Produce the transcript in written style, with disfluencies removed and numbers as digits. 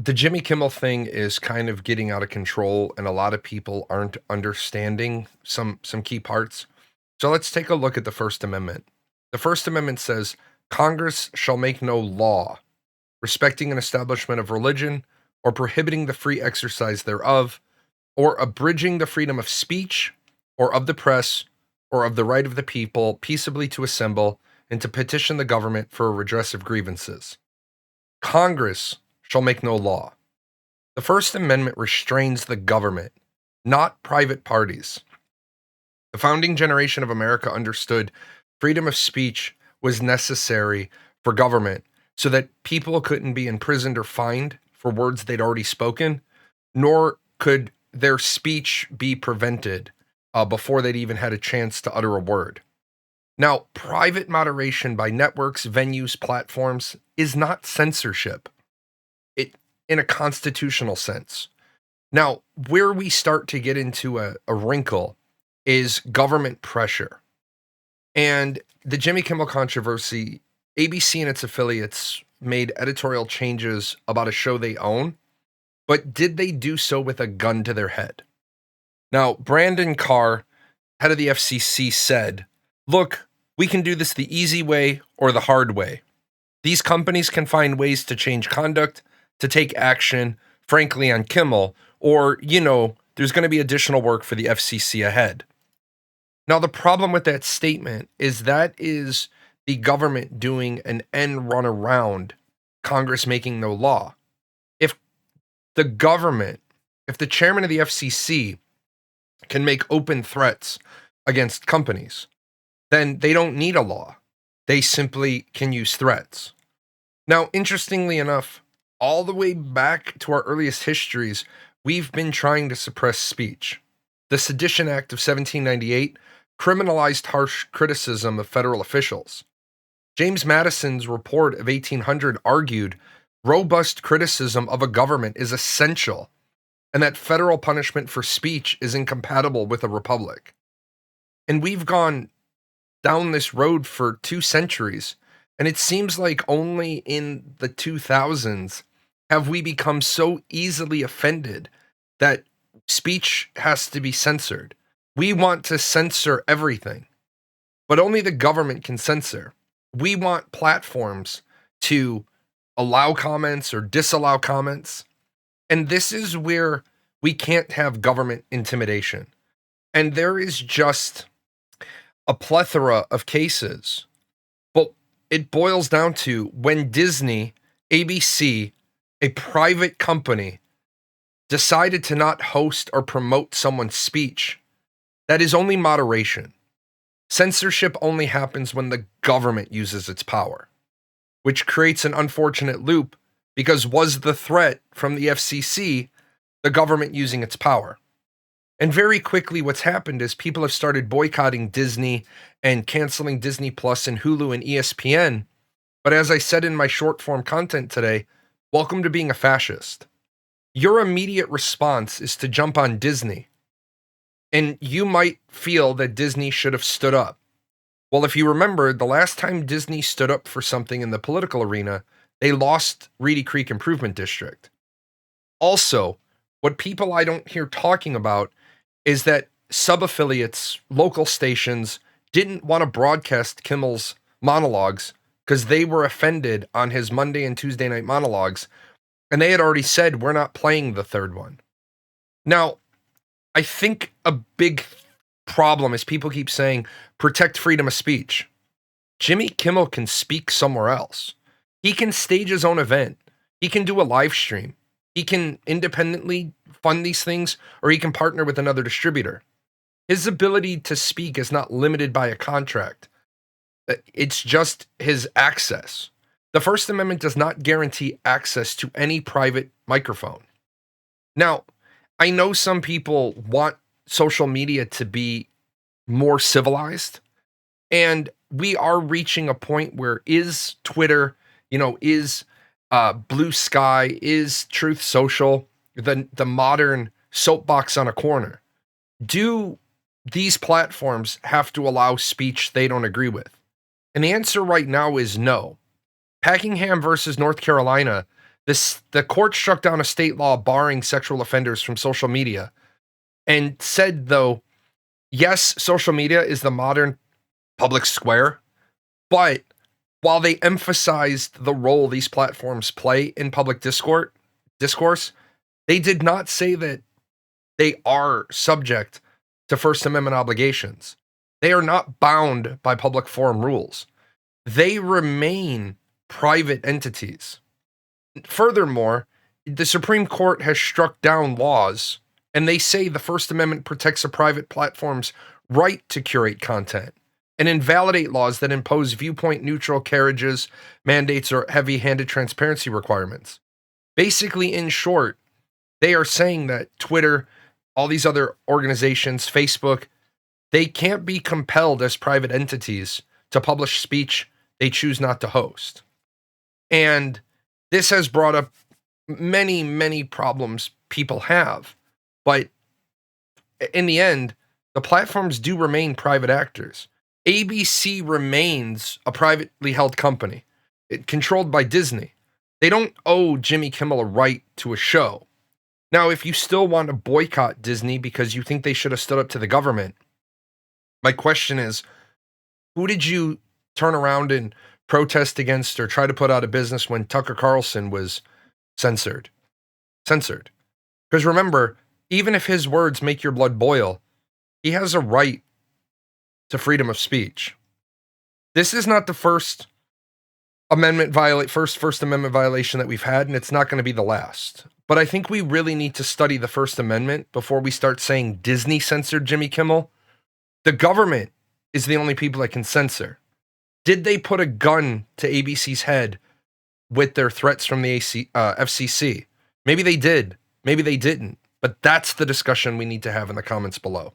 The Jimmy Kimmel thing is kind of getting out of control, and a lot of people aren't understanding some key parts. So let's take a look at the First Amendment. The First Amendment says Congress shall make no law respecting an establishment of religion or prohibiting the free exercise thereof, or abridging the freedom of speech or of the press or of the right of the people peaceably to assemble and to petition the government for a redress of grievances. Congress shall make no law. The First Amendment restrains the government, not private parties. The founding generation of America understood freedom of speech was necessary for government so that people couldn't be imprisoned or fined for words they'd already spoken, nor could their speech be prevented before they'd even had a chance to utter a word. Now, private moderation by networks, venues, platforms is not censorship in a constitutional sense. Now, where we start to get into a wrinkle is government pressure. And the Jimmy Kimmel controversy, ABC and its affiliates made editorial changes about a show they own, but did they do so with a gun to their head? Now, Brandon Carr, head of the FCC, said, "Look, we can do this the easy way or the hard way. These companies can find ways to change conduct, to take action, frankly, on Kimmel, or, there's going to be additional work for the FCC ahead." Now, the problem with that statement is that is the government doing an end run around Congress making no law. If the government, if the chairman of the FCC can make open threats against companies, then they don't need a law. They simply can use threats. Now, interestingly enough, all the way back to our earliest histories, we've been trying to suppress speech. The Sedition Act of 1798 criminalized harsh criticism of federal officials. James Madison's report of 1800 argued robust criticism of a government is essential and that federal punishment for speech is incompatible with a republic. And we've gone down this road for 2 centuries, and it seems like only in the 2000s have we become so easily offended that speech has to be censored. We want to censor everything, but only the government can censor. We want platforms to allow comments or disallow comments. And this is where we can't have government intimidation. And there is just a plethora of cases. But it boils down to when Disney, ABC, a private company, decided to not host or promote someone's speech, that is only moderation. Censorship only happens when the government uses its power, which creates an unfortunate loop because was the threat from the FCC the government using its power? And very quickly what's happened is people have started boycotting Disney and canceling Disney Plus and Hulu and ESPN. But as I said in my short form content today, welcome to being a fascist. Your immediate response is to jump on Disney. And you might feel that Disney should have stood up. Well, if you remember, the last time Disney stood up for something in the political arena, they lost Reedy Creek Improvement District. Also, what people I don't hear talking about is that sub-affiliates, local stations, didn't want to broadcast Kimmel's monologues because they were offended on his Monday and Tuesday night monologues, and they had already said, we're not playing the third one. Now, I think a big problem is people keep saying, protect freedom of speech. Jimmy Kimmel can speak somewhere else. He can stage his own event. He can do a live stream. He can independently fund these things, or he can partner with another distributor. His ability to speak is not limited by a contract. It's just his access. The First Amendment does not guarantee access to any private microphone. Now, I know some people want social media to be more civilized, and we are reaching a point where is Twitter, is Blue Sky, is Truth Social, the modern soapbox on a corner? Do these platforms have to allow speech they don't agree with? And the answer right now is no. Packingham versus North Carolina, The court struck down a state law barring sexual offenders from social media and said, though, yes, social media is the modern public square, but while they emphasized the role these platforms play in public discourse, they did not say that they are subject to First Amendment obligations. They are not bound by public forum rules. They remain private entities. Furthermore, the Supreme Court has struck down laws, and they say the First Amendment protects a private platform's right to curate content and invalidate laws that impose viewpoint neutral carriages, mandates, or heavy handed transparency requirements. Basically, in short, they are saying that Twitter, all these other organizations, Facebook, they can't be compelled as private entities to publish speech they choose not to host. And this has brought up many, many problems people have. But in the end, the platforms do remain private actors. ABC remains a privately held company, controlled by Disney. They don't owe Jimmy Kimmel a right to a show. Now, if you still want to boycott Disney because you think they should have stood up to the government, my question is, who did you turn around and protest against or try to put out of business when Tucker Carlson was censored? Because remember, even if his words make your blood boil, he has a right to freedom of speech. This is not the First Amendment violation that we've had, and it's not going to be the last. But I think we really need to study the First Amendment before we start saying Disney censored Jimmy Kimmel. The government is the only people that can censor. Did they put a gun to ABC's head with their threats from the FCC? Maybe they did. Maybe they didn't. But that's the discussion we need to have in the comments below.